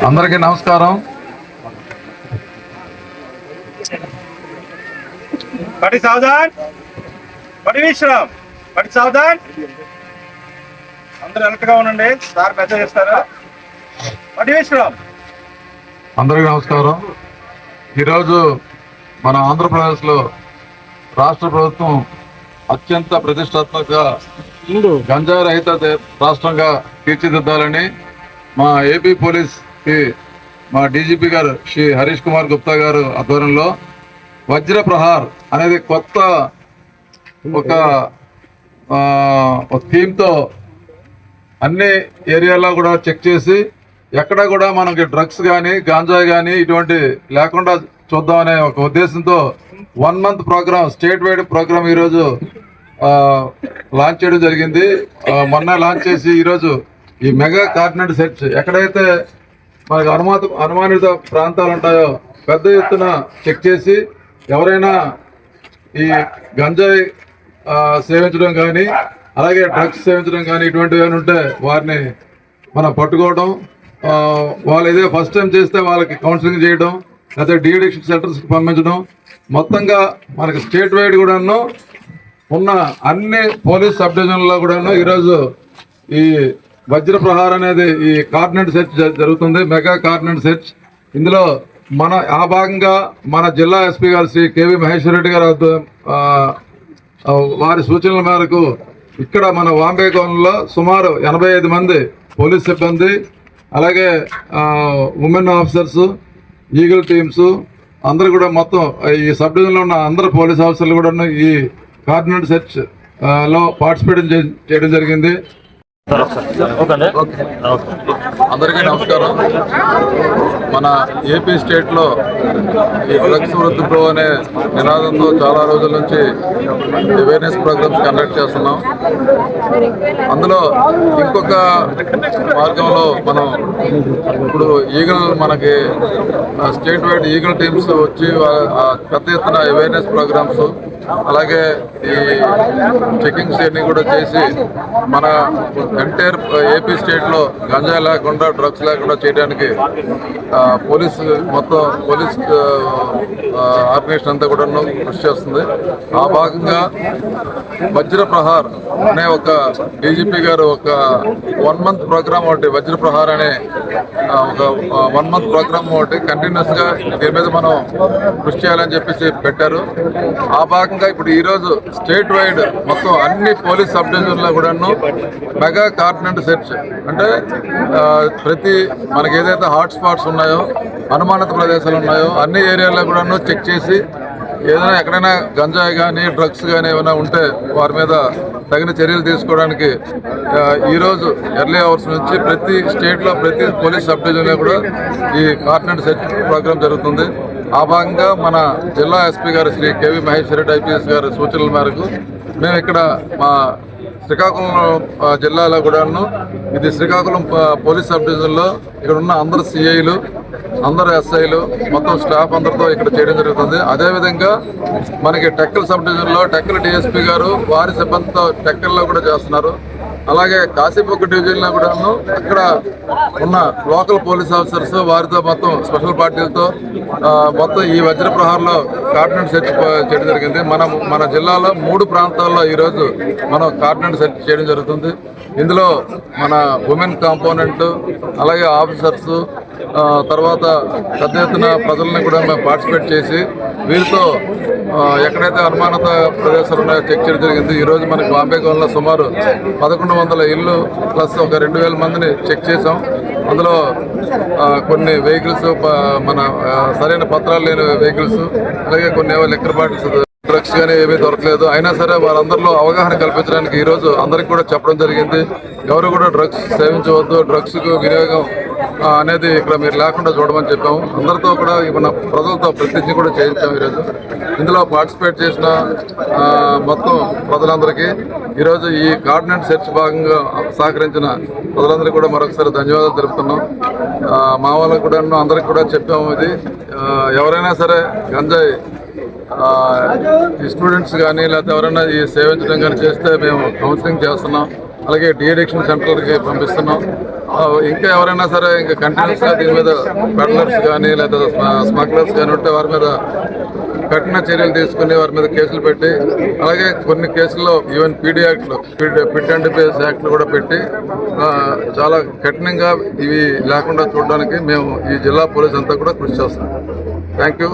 అందరికీ నమస్కారం. పడి సావధాన్, పడి విశ్రామ్, పడి సావధాన్. అందరూ అలర్ట్గా ఉండండి. సార్ మెసేజ్ ఇస్తారా? పడి విశ్రామ్. అందరికీ నమస్కారం. ఈరోజు మన ఆంధ్రప్రదేశ్లో రాష్ట్ర ప్రభుత్వం అత్యంత ప్రతిష్టాత్మక గంజాయి రహిత రాష్ట్రంగా తీర్చిదిద్దాలని మా ఏపీ పోలీస్కి మా డీజీపీ గారు శ్రీ హరీష్ కుమార్ గుప్తా గారు ఆధ్వర్యంలో వజ్ర ప్రహార్ అనేది కొత్త ఒక థీమ్తో అన్ని ఏరియాలో కూడా చెక్ చేసి ఎక్కడ కూడా మనకి డ్రగ్స్ కానీ గాంజాయి కానీ ఇటువంటి లేకుండా చూద్దామనే ఒక ఉద్దేశంతో 1 month program, state wide program ఈరోజు లాంచ్ చేయడం జరిగింది. మొన్న లాంచ్ చేసి ఈరోజు ఈ మెగా కార్డినెట్ సెర్చ్ ఎక్కడైతే మనకు అనుమానిత ప్రాంతాలు ఉంటాయో పెద్ద ఎత్తున చెక్ చేసి ఎవరైనా ఈ గంజాయి సేవించడం కానీ అలాగే డ్రగ్స్ సేవించడం కానీ ఇటువంటివి ఏమైనా ఉంటే వారిని మనం పట్టుకోవడం, వాళ్ళు ఇదే ఫస్ట్ టైం చేస్తే వాళ్ళకి కౌన్సిలింగ్ చేయడం, లేకపోతే డీఅడిక్షన్ సెంటర్స్కి పంపించడం, మొత్తంగా మనకి స్టేట్ వైడ్ కూడాను ఉన్న అన్ని పోలీస్ సబ్ డివిజన్లో కూడాను ఈరోజు ఈ వజ్ర ప్రహార్ అనేది ఈ కార్డినెట్ సెర్చ్ జరుగుతుంది, మెగా కార్డినెట్ సెర్చ్. ఇందులో ఆ భాగంగా మన జిల్లా ఎస్పీ గారు శ్రీ కేవీ మహేశ్వర్ రెడ్డి గారు వారి సూచనల మేరకు ఇక్కడ మన వాంబే కోణంలో సుమారు 85 మంది పోలీస్ సిబ్బంది, అలాగే ఉమెన్ ఆఫీసర్స్, ఈగల్ టీమ్స్ అందరూ కూడా మొత్తం ఈ సబ్ డివిజన్లో ఉన్న అందరు పోలీస్ ఆఫీసర్లు కూడా ఈ కార్డినెట్ సెర్చ్ లో పార్టిసిపేట్ చేయడం జరిగింది. అందరికీ నమస్కారం. మన ఏపీ స్టేట్లో ఈ డ్రగ్స్ వృద్ధి ప్రో అనే నినాదంతో చాలా రోజుల నుంచి అవేర్నెస్ ప్రోగ్రామ్స్ కండక్ట్ చేస్తున్నాం. అందులో ఇంకొక మార్గంలో మనం ఇప్పుడు మనకి స్టేట్ వైడ్ ఈగల్ టీమ్స్ వచ్చి పెద్ద ఎత్తున అవేర్నెస్ ప్రోగ్రామ్స్ అలాగే ఈ చెకింగ్స్ అన్ని కూడా చేసి మన ఎంటైర్ ఏపీ స్టేట్లో గంజాయి లేకుండా డ్రగ్స్ లేకుండా చేయడానికి పోలీస్ ఆర్గనైజేషన్ అంతా కూడా కృషి చేస్తుంది. ఆ భాగంగా వజ్ర ప్రహార్ అనే ఒక డీజీపీ గారు ఒక 1 month ప్రోగ్రామ్ ఒకటి వజ్ర ప్రహార్ అనే ఒక 1 month ప్రోగ్రామ్ ఒకటి కంటిన్యూస్గా దీని మీద మనం కృషి చేయాలని చెప్పేసి పెట్టారు. ఆ భాగంగా ఇప్పుడు ఈరోజు స్టేట్ వైడ్ మొత్తం అన్ని పోలీస్ సబ్ డివిజన్లో కూడాను మెగా కార్డినెట్ సెర్చ్ అంటే ప్రతి మనకి ఏదైతే హాట్ స్పాట్స్ ఉన్నాయో, అనుమానిత ప్రదేశాలు ఉన్నాయో అన్ని ఏరియాల్లో కూడాను చెక్ చేసి ఏదైనా ఎక్కడైనా గంజాయి కానీ డ్రగ్స్ కానీ ఏమైనా ఉంటే వారి మీద తగిన చర్యలు తీసుకోవడానికి ఈరోజు ఎర్లీ అవర్స్ నుంచి ప్రతి స్టేట్లో ప్రతి పోలీస్ సబ్ డివిజన్లో కూడా ఈ కార్డినెట్ సెర్చ్ ప్రోగ్రామ్ జరుగుతుంది. ఆ భాగంగా మన జిల్లా ఎస్పీ గారు శ్రీ కేవీ మహేశ్వర్ రెడ్డి ఐపీఎస్ గారి సూచనల మేరకు మేము ఇక్కడ మా శ్రీకాకుళం జిల్లాలో కూడాను ఇది శ్రీకాకుళం పోలీస్ సబ్ డివిజన్లో ఇక్కడ ఉన్న అందరు సిఐలు, అందరు ఎస్ఐలు మొత్తం స్టాఫ్ అందరితో ఇక్కడ చేయడం జరుగుతుంది. అదేవిధంగా మనకి టెక్కల్ సబ్ డివిజన్లో టెక్కల్ డిఎస్పీ గారు వారి సిబ్బందితో టెక్కల్లో కూడా చేస్తున్నారు. అలాగే కాశీబుక్ డివిజన్లో కూడాను అక్కడ ఉన్న లోకల్ పోలీస్ ఆఫీసర్స్ వారితో మొత్తం స్పెషల్ పార్టీలతో మొత్తం ఈ వజ్ర ప్రహార్లో కార్డినెట్ సెర్చ్ చేయడం జరిగింది. మన జిల్లాలో 3 ప్రాంతాల్లో ఈరోజు మనం కార్డినెట్ సెర్చ్ చేయడం జరుగుతుంది. ఇందులో మన ఉమెన్ కాంపోనెంట్ అలాగే ఆఫీసర్స్ తర్వాత పెద్ద ఎత్తున ప్రజల్ని కూడా మేము పార్టిసిపేట్ చేసి వీరితో ఎక్కడైతే అనుమానిత ప్రదేశాలు ఉన్నాయో చెక్ చేయడం జరిగింది. ఈరోజు మనకి బాంబే గోన్లో సుమారు 1100 ఇళ్ళు ప్లస్ ఒక 2000 మందిని చెక్ చేసాం. అందులో కొన్ని వెహికల్స్ మన సరైన పత్రాలు లేని వెహికల్స్ అలాగే కొన్ని లిక్కర్ బాటిల్స్, డ్రగ్స్ కానీ ఏమీ దొరకలేదు. అయినా సరే వారందరిలో అవగాహన కల్పించడానికి ఈరోజు అందరికి కూడా చెప్పడం జరిగింది. ఎవరు కూడా డ్రగ్స్ సేవించవద్దు, డ్రగ్స్ వినియోగం అనేది ఇక్కడ మీరు లేకుండా చూడమని చెప్పాము. అందరితో కూడా మన ప్రజలతో ప్రతిజ్ఞ కూడా చేయించాము. ఈరోజు ఇందులో పార్టిసిపేట్ చేసిన మొత్తం ప్రజలందరికీ ఈరోజు ఈ కార్డినెట్ సెర్చ్ భాగంగా సహకరించిన ప్రజలందరికీ కూడా మరొకసారి ధన్యవాదాలు తెలుపుతున్నాం. మా వాళ్ళకు కూడా అందరికి కూడా చెప్పాము. ఇది ఎవరైనా సరే గంజాయి ఈ స్టూడెంట్స్ కానీ లేకపోతే ఎవరైనా ఈ సేవించడం కానీ చేస్తే మేము కౌన్సిలింగ్ చేస్తున్నాం. అలాగే డిఅడిక్షన్ సెంటర్కి పంపిస్తున్నాం. ఇంకా ఎవరైనా సరే ఇంకా కంటిన్యూస్గా దీని మీద పెడ్లర్స్ కానీ లేదా స్మగ్లర్స్ కానీ ఉంటే వారి మీద కఠిన చర్యలు తీసుకుని వారి మీద కేసులు పెట్టి, అలాగే కొన్ని కేసుల్లో ఈవెన్ పీడీ యాక్ట్లు, పిట్ అండ్ పేస్ యాక్ట్లు కూడా పెట్టి చాలా కఠినంగా ఇవి లేకుండా చూడడానికి మేము ఈ జిల్లా పోలీస్ అంతా కూడా కృషి చేస్తాం. Thank you.